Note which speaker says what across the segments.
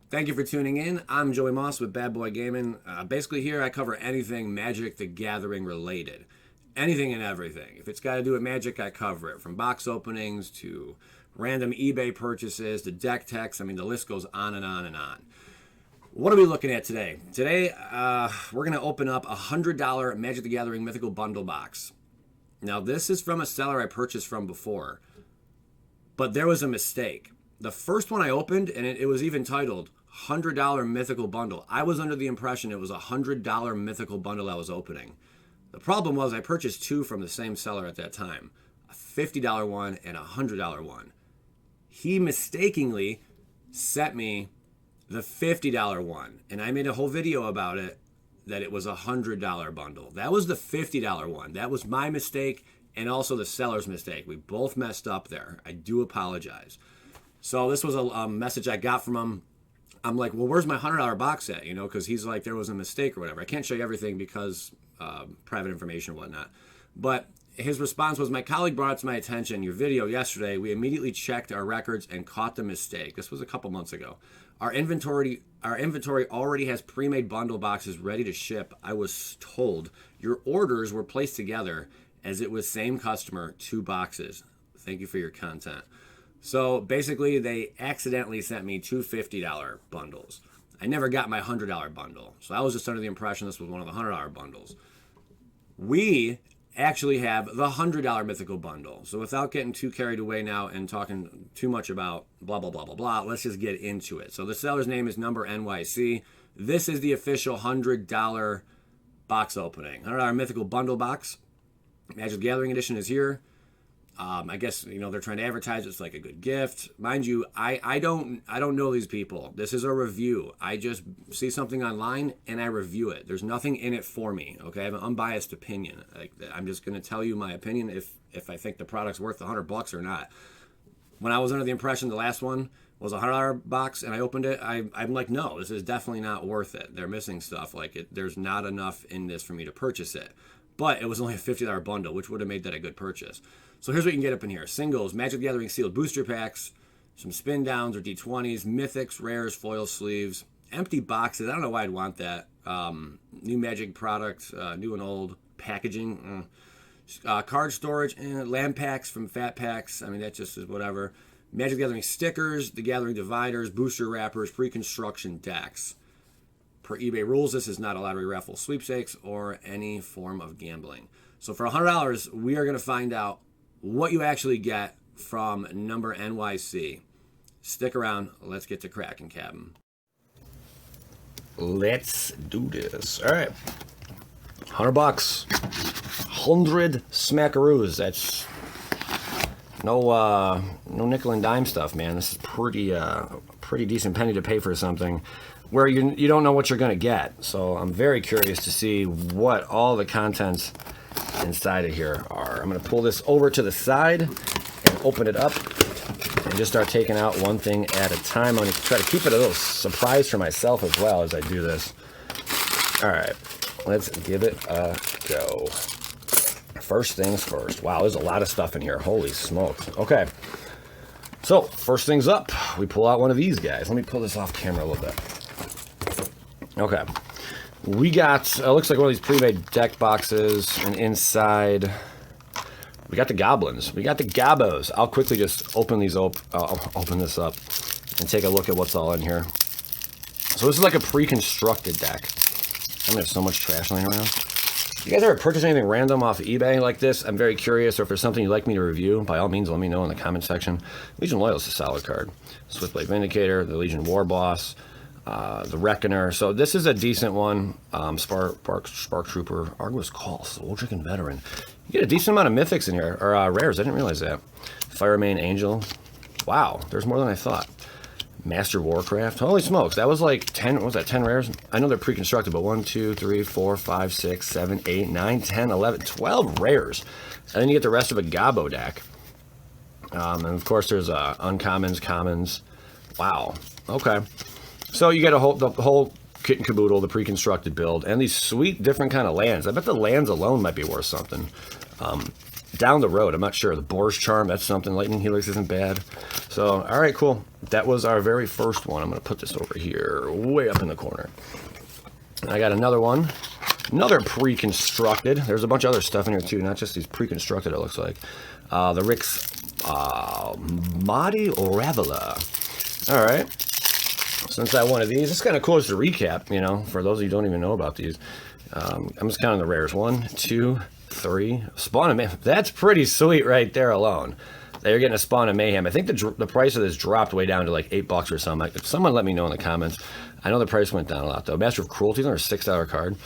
Speaker 1: Thank you for tuning in. I'm Joey Moss with Bad Boy Gaming. Basically, here I cover anything Magic the Gathering related. Anything and everything. If it's got to do with Magic, I cover it. From box openings to random eBay purchases to deck techs. I mean, the list goes on and on and on. What are we looking at today? Today, we're going to open up a $100 Magic the Gathering Mythical Bundle box. Now, this is from a seller I purchased from before, but there was a mistake. The first one I opened, and it was even titled $100 Mythical Bundle. I was under the impression it was a $100 Mythical Bundle I was opening. The problem was I purchased two from the same seller at that time, a $50 one and a $100 one. He mistakenly sent me the $50 one, and I made a whole video about it, that it was a $100 bundle. That was the $50 one. That was my mistake and also the seller's mistake. We both messed up there. I do apologize. So this was a message I got from him. I'm like, well, where's my $100 box at? You know, because he's like, there was a mistake or whatever. I can't show you everything because private information and whatnot. But his response was, my colleague brought it to my attention, your video yesterday. We immediately checked our records and caught the mistake. This was a couple months ago. Our inventory already has pre-made bundle boxes ready to ship. I was told your orders were placed together as it was same customer, 2 boxes. Thank you for your content. So basically, they accidentally sent me two $50 bundles. I never got my $100 bundle. So I was just under the impression this was one of the $100 bundles. We actually have the $100 Mythical Bundle. So without getting too carried away now and talking too much about blah, blah, blah, blah, blah, let's just get into it. So the seller's name is Number NYC. This is the official $100 box opening. $100 Mythical Bundle box. Magic Gathering Edition is here. I guess, you know, they're trying to advertise it's like a good gift. Mind you, I don't know these people. This is a review. I just see something online and I review it. There's nothing in it for me, okay? I have an unbiased opinion. I'm just going to tell you my opinion if I think the product's worth $100 or not. When I was under the impression the last one was a $100 box and I opened it, I'm like, no, this is definitely not worth it. They're missing stuff. There's not enough in this for me to purchase it. But it was only a $50 bundle, which would have made that a good purchase. So here's what you can get up in here. Singles, Magic the Gathering sealed booster packs, some spin downs or D20s, mythics, rares, foil sleeves, empty boxes. I don't know why I'd want that. New Magic product, new and old packaging. Card storage, land packs from fat packs. I mean, that just is whatever. Magic the Gathering stickers, the Gathering dividers, booster wrappers, pre-construction decks. Per eBay rules, this is not a lottery raffle sweepstakes or any form of gambling. So for $100, we are going to find out what you actually get from Number NYC. Stick around. Let's get to cracking, Captain. Let's do this. All right. $100. 100 smackaroos. That's no nickel and dime stuff, man. This is pretty decent penny to pay for something where you don't know what you're going to get. So I'm very curious to see what all the contents inside of here are. I'm going to pull this over to the side and open it up and just start taking out one thing at a time. I'm going to try to keep it a little surprise for myself as well as I do this. All right, let's give it a go. First things first. Wow, there's a lot of stuff in here. Holy smokes. Okay, so first things up, we pull out one of these guys. Let me pull this off camera a little bit. Okay, we got, looks like one of these pre-made deck boxes, and inside, we got the goblins. We got the gabos. I'll quickly just open these up. I'll open this up and take a look at what's all in here. So this is like a pre-constructed deck. I'm gonna have so much trash laying around. You guys ever purchase anything random off of eBay like this? I'm very curious, or if there's something you'd like me to review, by all means, let me know in the comment section. Legion Loyal is a solid card. Swiftblade Vindicator, the Legion War Boss, the Reckoner. So this is a decent one. Spark Trooper, Argus Call, Soldier and Veteran. You get a decent amount of mythics in here, or rares. I didn't realize that. Firemane Angel. Wow, there's more than I thought. Master Warcraft. Holy smokes, that was like 10, what was that, 10 rares? I know they're pre-constructed, but 1, 2, 3, 4, 5, 6, 7, 8, 9, 10, 11, 12 rares. And then you get the rest of a Gabo deck. And of course there's uncommons, commons. Wow, okay. So you get the whole kit and caboodle, the pre-constructed build, and these sweet different kind of lands. I bet the lands alone might be worth something. down the road. I'm not sure. The Boar's Charm, that's something. Lightning Helix isn't bad. So, all right, cool. That was our very first one. I'm going to put this over here, way up in the corner. I got another one. Another pre-constructed. There's a bunch of other stuff in here, too. Not just these pre-constructed, it looks like. The Rick's Madi Raveler. All right. Since I wanted these, it's kind of cool just to recap, you know, for those of you who don't even know about these. I'm just counting the rares. 1, 2, 3. Spawn of Mayhem. That's pretty sweet right there alone. They're getting a Spawn of Mayhem. I think the price of this dropped way down to like $8 or something. Someone let me know in the comments. I know the price went down a lot, though. Master of Cruelty is another $6 card.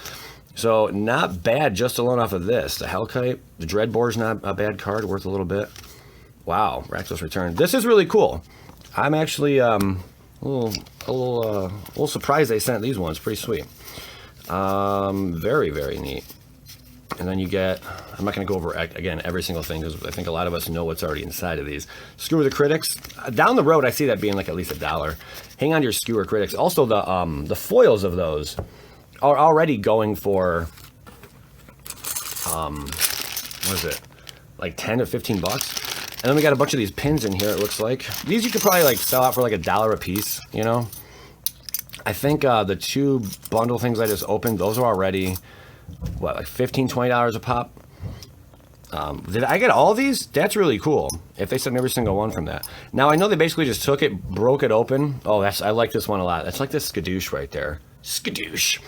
Speaker 1: So, not bad just alone off of this. The Hellkite, the Dreadbore's not a bad card, worth a little bit. Wow, Rakdos Return. This is really cool. I'm actually a little surprised they sent these ones. Pretty sweet. Very, very neat. And then you get, I'm not going to go over, again, every single thing, because I think a lot of us know what's already inside of these. Skewer the Critics. Down the road, I see that being like at least $1. Hang on to your Skewer Critics. Also, the foils of those are already going for, what is it? Like 10 to 15 bucks. And then we got a bunch of these pins in here, it looks like. These you could probably like sell out for like $1 a piece, you know? I think the 2 bundle things I just opened, those are already, what, like $15, $20 a pop? Did I get all these? That's really cool. If they sent every single one from that. Now, I know they basically just took it, broke it open. Oh, I like this one a lot. That's like this skadoosh right there. Skadoosh.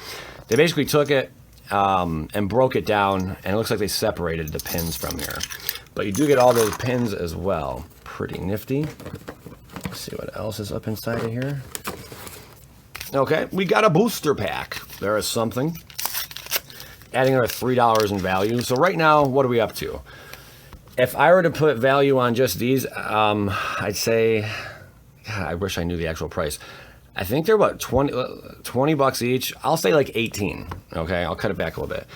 Speaker 1: They basically took it and broke it down, and it looks like they separated the pins from here. But you do get all those pins as well. Pretty nifty. Let's see what else is up inside of here. Okay, we got a booster pack. There is something. Adding another $3 in value. So right now, what are we up to? If I were to put value on just these, I'd say, God, I wish I knew the actual price. I think they're about 20 bucks each. I'll say like 18. Okay, I'll cut it back a little bit.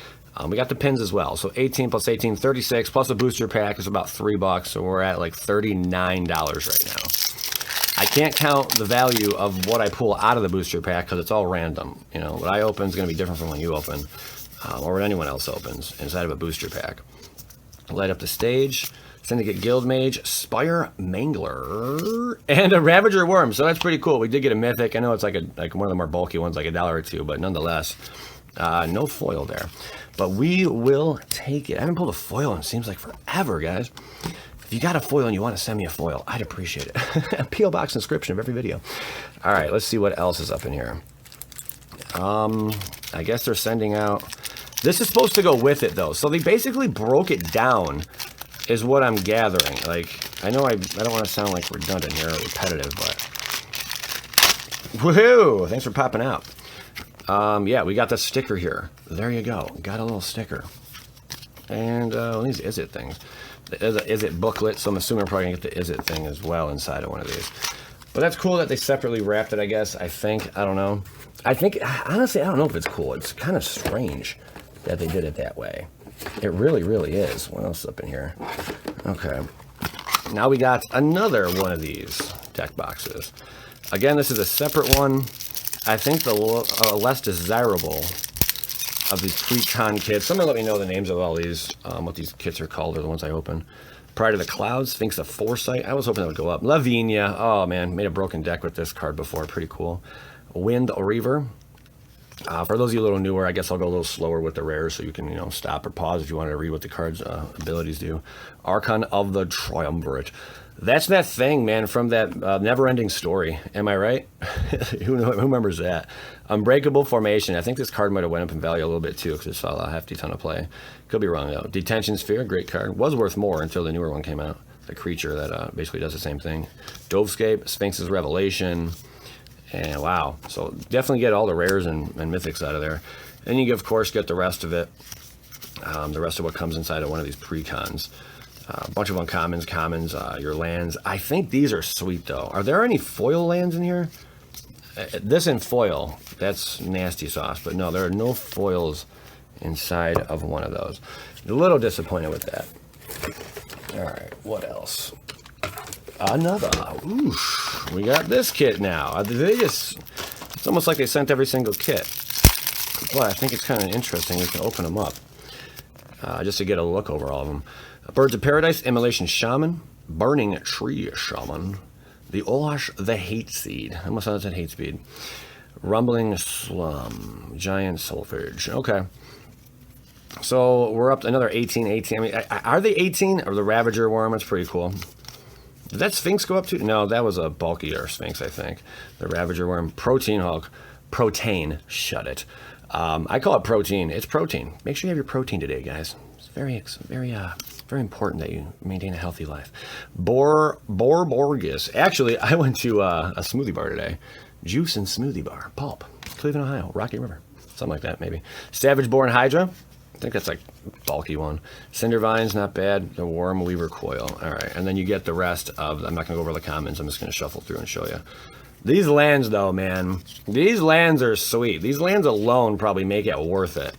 Speaker 1: We got the pins as well. So 18 plus 18, 36, plus the booster pack is about $3. So we're at like $39 right now. I can't count the value of what I pull out of the booster pack because it's all random. You know, what I open is going to be different from what you open, or what anyone else opens inside of a booster pack. Light up the stage. Syndicate Guildmage, Spire Mangler, and a Ravager Worm. So that's pretty cool. We did get a Mythic. I know it's like one of the more bulky ones, like $1 or $2, but nonetheless, no foil there. But we will take it. I haven't pulled a foil in, seems like forever, guys. If you got a foil and you want to send me a foil, I'd appreciate it. A P.O. Box inscription of every video. All right, let's see what else is up in here. I guess they're sending out... This is supposed to go with it, though. So they basically broke it down, is what I'm gathering. Like, I know I don't want to sound like redundant here or repetitive, but... Woohoo! Thanks for popping out. Yeah, we got the sticker here. There you go. Got a little sticker. And these Is-It things. The Is-It booklet, so I'm assuming I'm probably going to get the Is-It thing as well inside of one of these. But that's cool that they separately wrapped it, I guess. I think. I don't know. I think, honestly, I don't know if it's cool. It's kind of strange that they did it that way. It really, really is. What else is up in here? Okay. Now we got another one of these deck boxes. Again, this is a separate one. I think the less desirable of these pre-con kits. Someone let me know the names of all these, what these kits are called, or the ones I open. Pride of the Clouds, Sphinx of Foresight. I was hoping that would go up. Lavinia. Oh, man. Made a broken deck with this card before. Pretty cool. Wind Reaver. For those of you a little newer, I guess I'll go a little slower with the rares so you can, you know, stop or pause if you want to read what the card's abilities do. Archon of the Triumvirate. That's that thing, man, from that never-ending story. Am I right? Who remembers that? Unbreakable Formation. I think this card might have went up in value a little bit, too, because it saw a hefty ton of play. Could be wrong, though. Detention Sphere, great card. Was worth more until the newer one came out. The creature that basically does the same thing. Dovescape, Sphinx's Revelation. And wow. So definitely get all the rares and mythics out of there. And you, of course, get the rest of it. The rest of what comes inside of one of these pre-cons. A bunch of uncommons, commons, your lands. I think these are sweet, though. Are there any foil lands in here? This in foil, that's nasty sauce. But no, there are no foils inside of one of those. A little disappointed with that. All right, what else? Another. Oof, we got this kit now. It's almost like they sent every single kit. But I think it's kind of interesting. We can open them up just to get a look over all of them. Birds of Paradise, Immolation Shaman, Burning Tree Shaman, the Olash the Hate Seed. I almost thought it said Hate Speed. Rumbling Slum, Giant Sulphage. Okay. So we're up to another 18. I mean, are they 18? Or the Ravager Worm? That's pretty cool. Did that Sphinx go up to? No, that was a bulkier Sphinx, I think. The Ravager Worm. Protein Hulk. Protein. Shut it. I call it protein. It's protein. Make sure you have your protein today, guys. It's very important that you maintain a healthy life. Borborgus. Actually, I went to a smoothie bar today. Juice and Smoothie Bar. Pulp. Cleveland, Ohio. Rocky River. Something like that, maybe. Savage Born Hydra. I think that's like bulky one. Cinder Vines, not bad. The Worm Weaver Coil. All right, and then you get the rest of. I'm not gonna go over the commons. I'm just gonna shuffle through and show you. These lands, though, man. These lands are sweet. These lands alone probably make it worth it.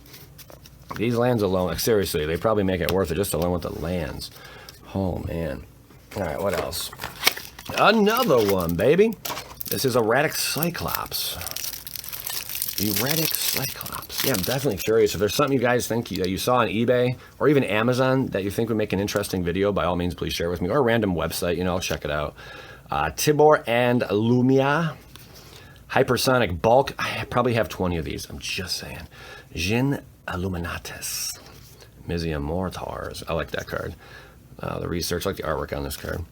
Speaker 1: These lands alone, like seriously, they probably make it worth it just alone with the lands. Oh man. All right, what else? Another one, baby. This is Erratic Cyclops. Erratic Cyclops. Yeah, I'm definitely curious. If there's something you guys think that you saw on eBay or even Amazon that you think would make an interesting video, by all means, please share with me. Or a random website, you know, I'll check it out. Tibor and Lumia. Hypersonic Bulk. I probably have 20 of these. I'm just saying. Jin Illuminatus. Mizia Mortars. I like that card. The research, I like the artwork on this card.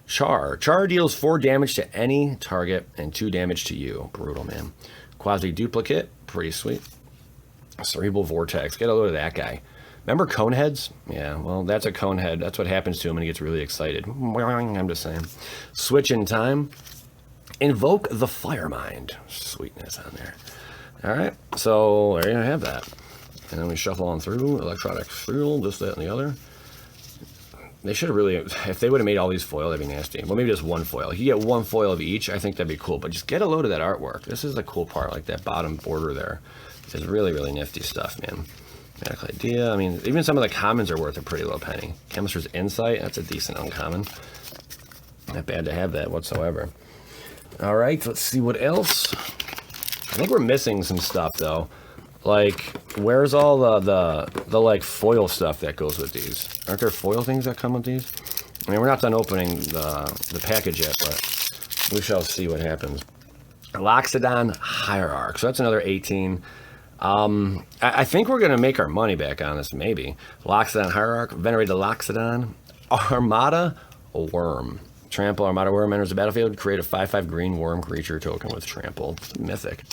Speaker 1: Char. Char deals 4 damage to any target and 2 damage to you. Brutal, man. Quasi Duplicate. Pretty sweet. Cerebral Vortex. Get a load of that guy. Remember Coneheads? Yeah, well, that's a Conehead. That's what happens to him when he gets really excited. I'm just saying. Switch in Time. Invoke the Firemind. Sweetness on there. All right, so there you have that. And then we shuffle on through. Electronic Fuel, this, that, and the other. They should have really, if they would have made all these foil, that'd be nasty. Well, maybe just one foil. If you get one foil of each, I think that'd be cool. But just get a load of that artwork. This is the cool part, like that bottom border there. It's really, really nifty stuff, man. Medical Idea. I mean, even some of the commons are worth a pretty low penny. Chemist's Insight. That's a decent uncommon. Not bad to have that whatsoever. All right, let's see what else. I think we're missing some stuff, though. Like, where's all the like foil stuff that goes with these? Aren't there foil things that come with these? I mean, we're not done opening the package yet, but we shall see what happens. Loxodon Hierarch. So that's another 18. I think we're going to make our money back on this, maybe. Loxodon Hierarch. Venerated Loxodon. Armada Worm. Trample. Armada Worm enters the battlefield. Create a 5/5 green worm creature token with trample. Mythic.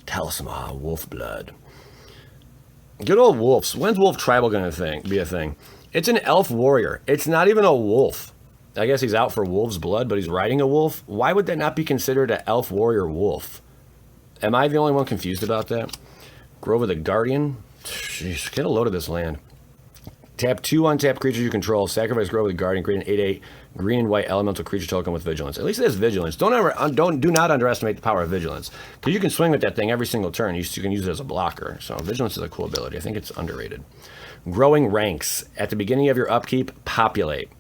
Speaker 1: Talisman, Wolf Blood. Good old wolves. When's Wolf Tribal going to be a thing? It's an elf warrior. It's not even a wolf. I guess he's out for wolf's blood, but he's riding a wolf. Why would that not be considered an elf warrior wolf? Am I the only one confused about that? Grove of the Guardian. Jeez, get a load of this land. Tap 2 untapped creatures you control. Sacrifice Grove of the Guardian. Create an 8/8 green and white elemental creature token with vigilance. At least it has vigilance. Do not underestimate the power of vigilance, because you can swing with that thing every single turn. You can use it as a blocker. So vigilance is a cool ability. I think it's underrated. Growing Ranks. At the beginning of your upkeep, populate.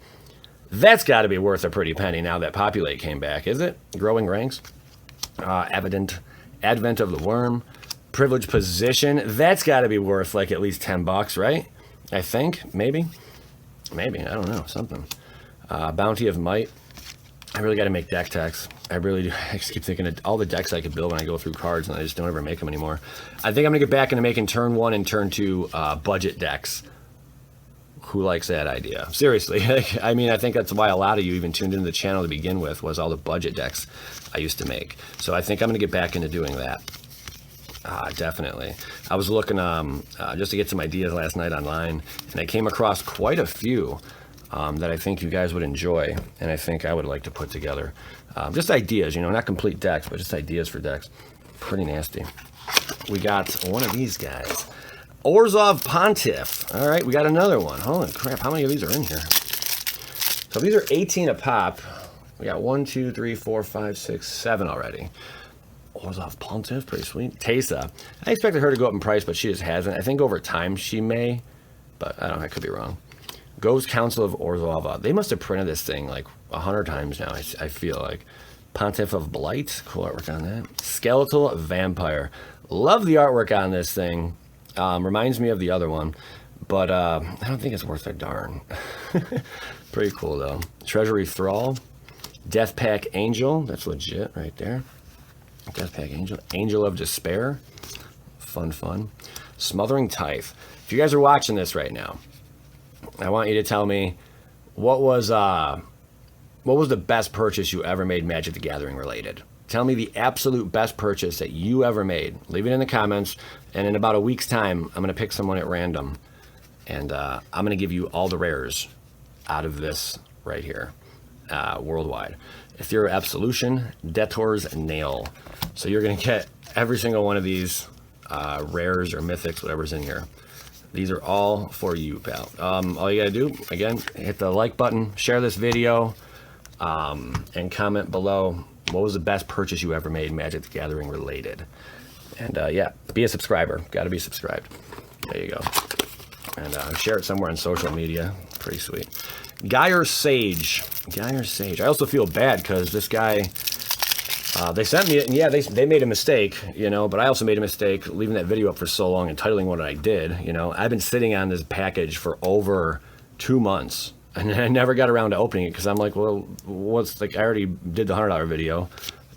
Speaker 1: That's got to be worth a pretty penny now that populate came back, is it? Growing Ranks. Advent of the Worm. Privileged Position. That's got to be worth like at least $10, right? I think, maybe, I don't know, something. Bounty of Might. I really got to make deck techs. I really do. I just keep thinking of all the decks I could build when I go through cards, and I just don't ever make them anymore. I think I'm gonna get back into making turn 1 and turn 2 budget decks. Who likes that idea? Seriously, I mean, I think that's why a lot of you even tuned into the channel to begin with, was all the budget decks I used to make. So I think I'm gonna get back into doing that. Definitely. I was looking just to get some ideas last night online, and I came across quite a few that I think you guys would enjoy, and I think I would like to put together. Just ideas, you know, not complete decks, but just ideas for decks. Pretty nasty. We got one of these guys. Orzhov Pontiff. All right, we got another one. Holy crap, how many of these are in here? So these are 18 a pop. We got 1, 2, 3, 4, 5, 6, 7 already. Orzhov Pontiff, pretty sweet. Teysa. I expected her to go up in price, but she just hasn't. I think over time she may, but I don't know, I could be wrong. Ghost Council of Orzhov. They must have printed this thing like 100 times now, I feel like. Pontiff of Blight. Cool artwork on that. Skeletal Vampire. Love the artwork on this thing. Reminds me of the other one. But I don't think it's worth a darn. Pretty cool, though. Treasury Thrall. Death Pack Angel. That's legit right there. Death Pack Angel. Angel of Despair. Fun, fun. Smothering Tithe. If you guys are watching this right now, I want you to tell me what was the best purchase you ever made Magic the Gathering related. Tell me the absolute best purchase that you ever made. Leave it in the comments, and in about a week's time, I'm going to pick someone at random, and I'm going to give you all the rares out of this right here, worldwide. Ethereal Absolution, Debtor's Nail. So you're going to get every single one of these rares or mythics, whatever's in here. These are all for you, pal. All you got to do, again, hit the like button, share this video, and comment below what was the best purchase you ever made Magic the Gathering related. And yeah, be a subscriber. Got to be subscribed. There you go. And share it somewhere on social media. Pretty sweet. Gyre Sage. Gyre Sage. I also feel bad because this guy, they sent me it, and yeah, they made a mistake, you know, but I also made a mistake leaving that video up for so long and titling what I did, you know. I've been sitting on this package for over 2 months, and I never got around to opening it because I'm like, well, what's, like, I already did the $100 video,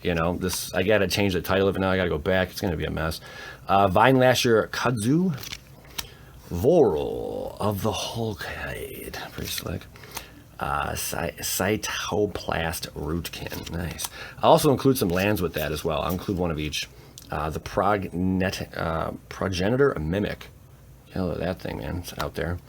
Speaker 1: you know. This, I got to change the title of it now. I got to go back. It's going to be a mess. Vine Lasher Kudzu. Voral of the Hulkade. Pretty slick. Cytoplast Rootkin. Nice. I'll also include some lands with that as well. I'll include one of each. The Progenitor Mimic. Hell, that thing, man. It's out there.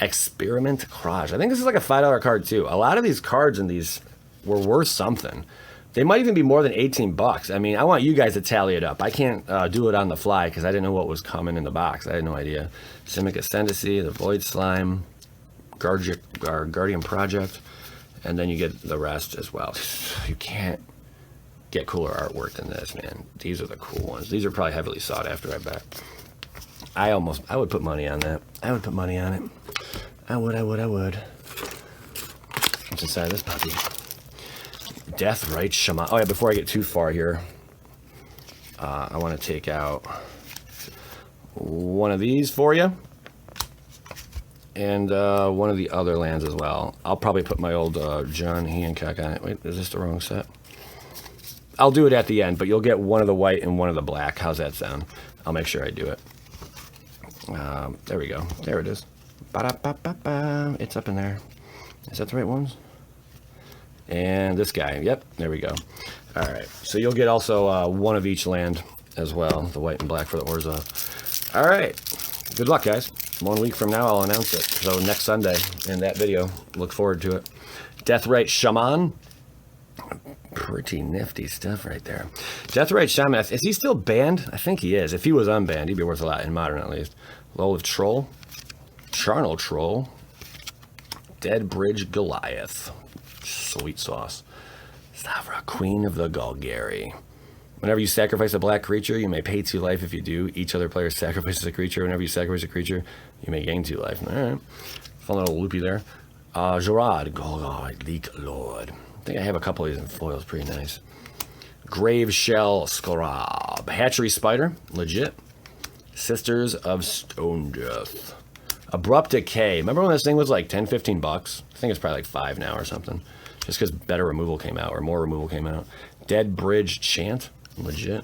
Speaker 1: Experiment Craj. I think this is like a $5 card, too. A lot of these cards in these were worth something. They might even be more than 18 bucks. I mean, I want you guys to tally it up. I can't do it on the fly because I didn't know what was coming in the box. I had no idea. Simic Ascendancy, the Void Slime, Guardian Project, and then you get the rest as well. You can't get cooler artwork than this, man. These are the cool ones. These are probably heavily sought after, I bet. I would put money on that. I would put money on it. I would. What's inside this puppy? Deathrite Shaman. Oh yeah, before I get too far here, I want to take out one of these for you, and one of the other lands as well. I'll probably put my old John Hancock on it. Wait, is this the wrong set? I'll do it at the end, but you'll get one of the white and one of the black. How's that sound? I'll make sure I do it. There we go. There it is. Ba-da-ba-ba-ba. It's up in there. Is that the right ones? And this guy. Yep, there we go. All right, so you'll get also one of each land as well, the white and black for the Orza. All right, good luck, guys. 1 week from now, I'll announce it. So next Sunday in that video, look forward to it. Deathrite Shaman. Pretty nifty stuff right there. Deathrite Shaman, is he still banned? I think he is. If he was unbanned, he'd be worth a lot, in Modern at least. Lolith Troll. Charnel Troll. Dead Bridge Goliath. Sweet sauce. Savra, Queen of the Golgari. Whenever you sacrifice a black creature, you may pay 2 life. If you do, each other player sacrifices a creature. Whenever you sacrifice a creature, you may gain 2 life. All right. Fun little loopy there. Gerard, Golgari, Leak Lord. I think I have a couple of these in foils. Pretty nice. Grave Shell Scarab. Hatchery Spider. Legit. Sisters of Stone Death. Abrupt Decay. Remember when this thing was like 10, 15 bucks? I think it's probably like 5 now or something. Just because better removal came out, or more removal came out. Dead Bridge Chant. Legit.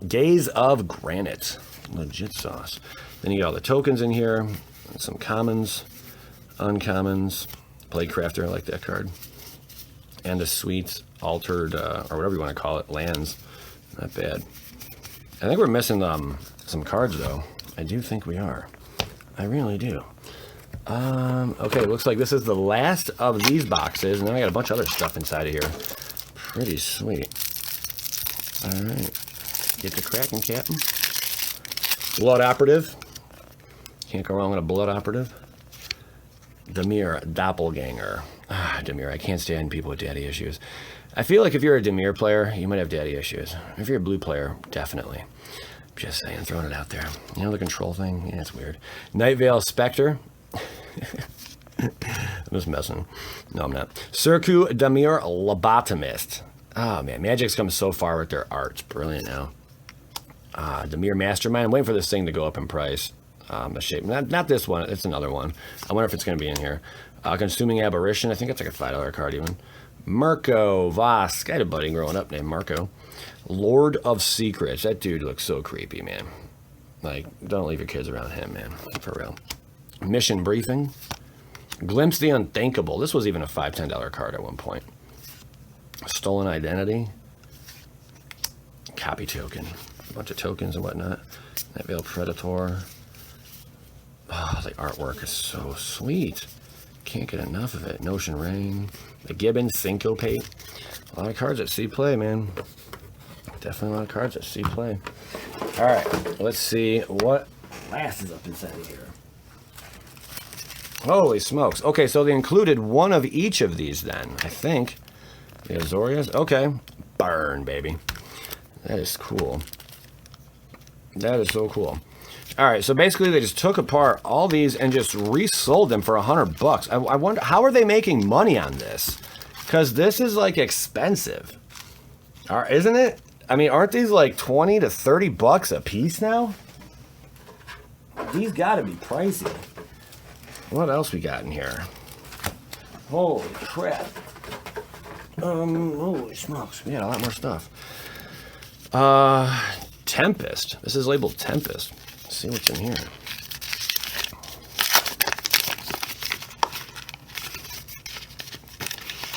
Speaker 1: Gaze of Granite. Legit sauce. Then you got all the tokens in here. Some commons. Uncommons. Playcrafter, I like that card. And the sweet altered, or whatever you want to call it, lands. Not bad. I think we're missing some cards, though. I do think we are. I really do. Okay, looks like this is the last of these boxes, and then I got a bunch of other stuff inside of here. Pretty sweet. All right. Get the cracking, Captain. Blood Operative. Can't go wrong with a Blood Operative. Dimir Doppelganger. Ah, Dimir. I can't stand people with daddy issues. I feel like if you're a Dimir player, you might have daddy issues. If you're a blue player, definitely. Just saying, throwing it out there. You know the control thing? Yeah, it's weird. Nightveil Spectre. I'm just messing. No, I'm not. Circu Damir Lobotomist. Oh, man. Magic's come so far with their art. It's brilliant now. Damir Mastermind. I'm waiting for this thing to go up in price. The shape. Not this one. It's another one. I wonder if it's going to be in here. Consuming Aberration. I think it's like a $5 card even. Mirko Voss. I had a buddy growing up named Marco. Lord of Secrets. That dude looks so creepy, man. Like, don't leave your kids around him, man. For real. Mission Briefing. Glimpse the Unthinkable. This was even a $5, $10 card at one point. Stolen Identity. Copy Token. A bunch of tokens and whatnot. That Veiled Predator. Oh, the artwork is so sweet. Can't get enough of it. Notion Rain. The Gibbon Syncopate. A lot of cards that see play, man. Definitely a lot of cards that see play. All right, let's see what last is up inside of here. Holy smokes. Okay, so they included one of each of these then, I think. The Azorius. Okay. Burn, baby. That is cool. That is so cool. All right, so basically they just took apart all these and just resold them for $100. I wonder, how are they making money on this? Because this is like expensive. Isn't it? I mean, aren't these like 20 to 30 bucks a piece now? These gotta be pricey. What else we got in here? Holy crap. Holy smokes. We got a lot more stuff. Tempest. This is labeled Tempest. Let's see what's in here.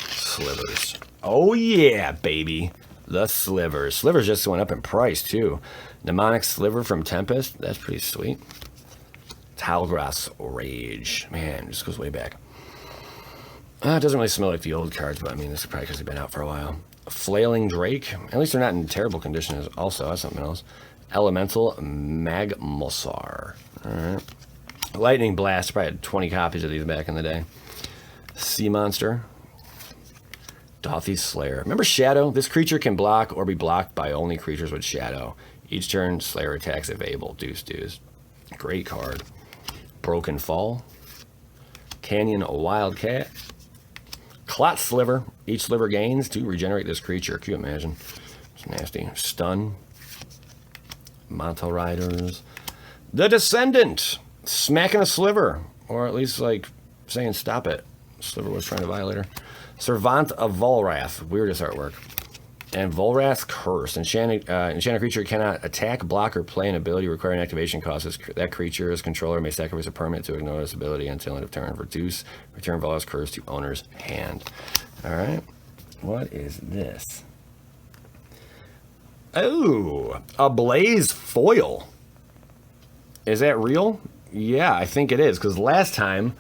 Speaker 1: Slivers. Oh yeah, baby. The Slivers. Slivers just went up in price, too. Mnemonic Sliver from Tempest. That's pretty sweet. Talgrass Rage. Man, this goes way back. It doesn't really smell like the old cards, but I mean, this is probably because they've been out for a while. Flailing Drake. At least they're not in terrible condition. Also, that's something else. Elemental Magmosar. All right. Lightning Blast. Probably had 20 copies of these back in the day. Sea Monster. Dothy's Slayer. Remember Shadow? This creature can block or be blocked by only creatures with Shadow. Each turn, Slayer attacks if able. Deuce. Great card. Broken Fall. Canyon Wildcat. Clot Sliver. Each sliver gains to regenerate this creature. Can you imagine? It's nasty. Stun. Mantle Riders. The Descendant. Smacking a sliver. Or at least, like, saying stop it. Sliver was trying to violate her. Servant of Volrath. Weirdest artwork. And Volrath's Curse. Enchanted creature cannot attack, block, or play an ability requiring activation costs. That creature's controller may sacrifice a permanent to ignore this ability until end of turn. Reduce. Return Volrath's Curse to owner's hand. Alright. What is this? Oh! A Blaze Foil. Is that real? Yeah, I think it is. Because last time,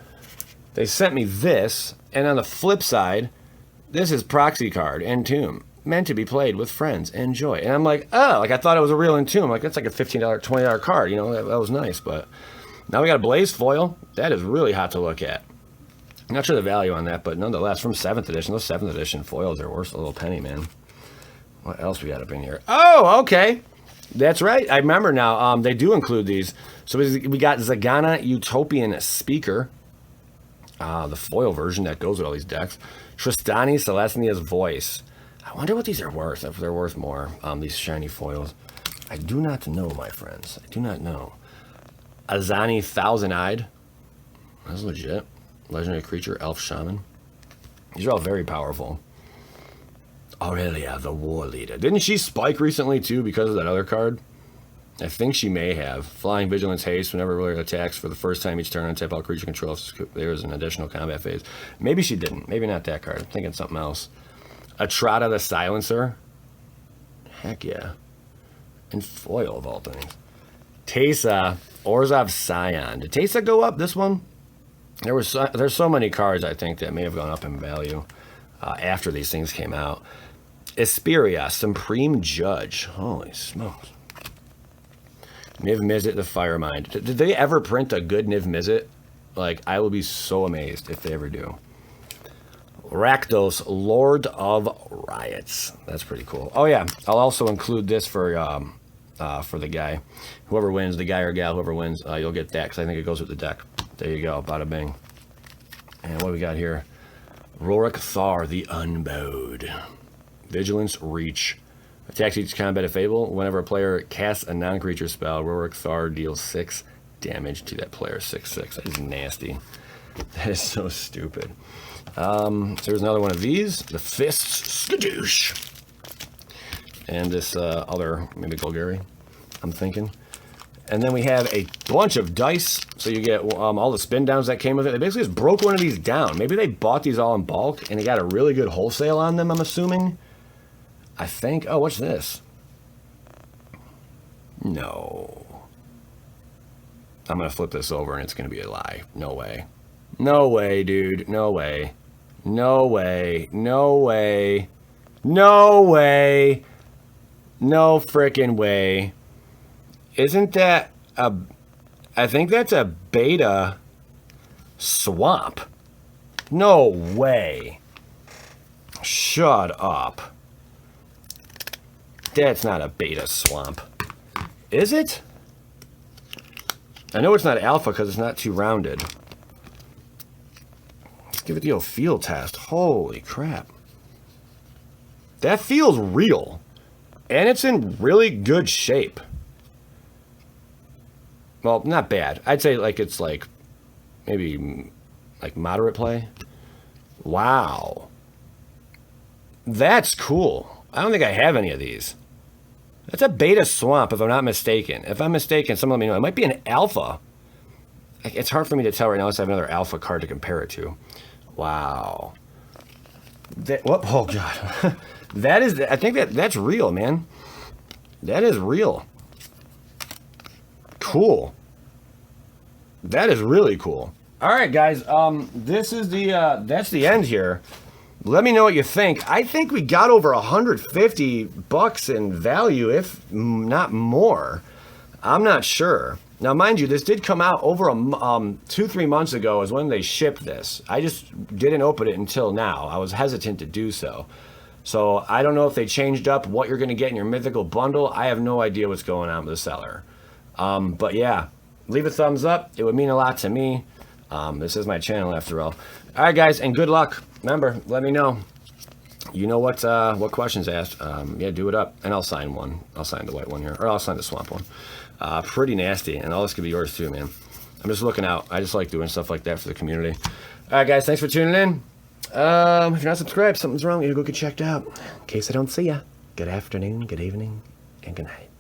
Speaker 1: they sent me this. And on the flip side, this is Proxy Card, Entomb. Meant to be played with friends. Enjoy. And I'm like, oh, like I thought it was a real Entomb. Like, that's like a $15, $20 card. You know, that was nice. But now we got a Blaze Foil. That is really hot to look at. I'm not sure the value on that, but nonetheless, from 7th edition, those 7th edition foils are worth a little penny, man. What else we got up in here? Oh, okay. That's right. I remember now. They do include these. So we got Zagana Utopian Speaker. The foil version that goes with all these decks. Tristani Celestinia's Voice. I wonder what these are worth, if they're worth more, these shiny foils. I do not know, my friends. I do not know. Azani Thousand-Eyed. That's legit. Legendary creature, Elf Shaman. These are all very powerful. Aurelia, the War Leader. Didn't she spike recently, too, because of that other card? I think she may have. Flying Vigilance Haste whenever ruler attacks for the first time each turn, untap all creature control. There is an additional combat phase. Maybe she didn't. Maybe not that card. I'm thinking something else. Atrata the Silencer. Heck yeah. And foil of all things. Teysa, Orzhov Scion. Did Teysa go up, this one? There's so many cards, I think, that may have gone up in value after these things came out. Esperia, Supreme Judge. Holy smokes. Niv Mizzet, the Firemind. Did they ever print a good Niv Mizzet? Like, I will be so amazed if they ever do. Rakdos, Lord of Riots. That's pretty cool. Oh, yeah. I'll also include this for the guy. Whoever wins, the guy or gal, whoever wins, you'll get that because I think it goes with the deck. There you go. Bada bing. And what do we got here? Rorik Thar, the Unbowed. Vigilance, Reach. Attacks each combat if able. Whenever a player casts a non-creature spell, Rorik Thar deals 6 damage to that player 6/6. That is nasty. That is so stupid. So there's another one of these, the Fists Skadoosh. And this other, maybe Golgari, I'm thinking. And then we have a bunch of dice. So you get all the spin downs that came with it. They basically just broke one of these down. Maybe they bought these all in bulk and they got a really good wholesale on them, I'm assuming. I think. Oh, what's this? No. I'm going to flip this over and it's going to be a lie. No way. No way, dude. No way. No way. No way. No way. No frickin' way. Isn't that a... I think that's a beta swamp. No way. Shut up. That's not a beta swamp. Is it? I know it's not alpha because it's not too rounded. Let's give it the old field test. Holy crap. That feels real. And it's in really good shape. Well, not bad. I'd say like it's like maybe like moderate play. Wow. That's cool. I don't think I have any of these. That's a beta swamp if I'm not mistaken. If I'm mistaken, someone let me know. It might be an alpha. It's hard for me to tell right now unless I have another alpha card to compare it to. Wow. Oh, God. That is, I think that's real, man. That is real. Cool. That is really cool. All right, guys. This is that's the end here. Let me know what you think. I think we got over $150 in value, if not more. I'm not sure. Now, mind you, this did come out over 2-3 months ago is when they shipped this. I just didn't open it until now. I was hesitant to do so. So I don't know if they changed up what you're going to get in your Mythical bundle. I have no idea what's going on with the seller. But yeah, leave a thumbs up. It would mean a lot to me. This is my channel after all. All right, guys, and good luck. Remember, let me know. You know what questions asked. Yeah, do it up. And I'll sign one. I'll sign the white one here. Or I'll sign the swamp one. Pretty nasty. And all this could be yours too, man. I'm just looking out. I just like doing stuff like that for the community. All right, guys, thanks for tuning in. If you're not subscribed, something's wrong. You go get checked out. In case I don't see ya. Good afternoon, good evening, and good night.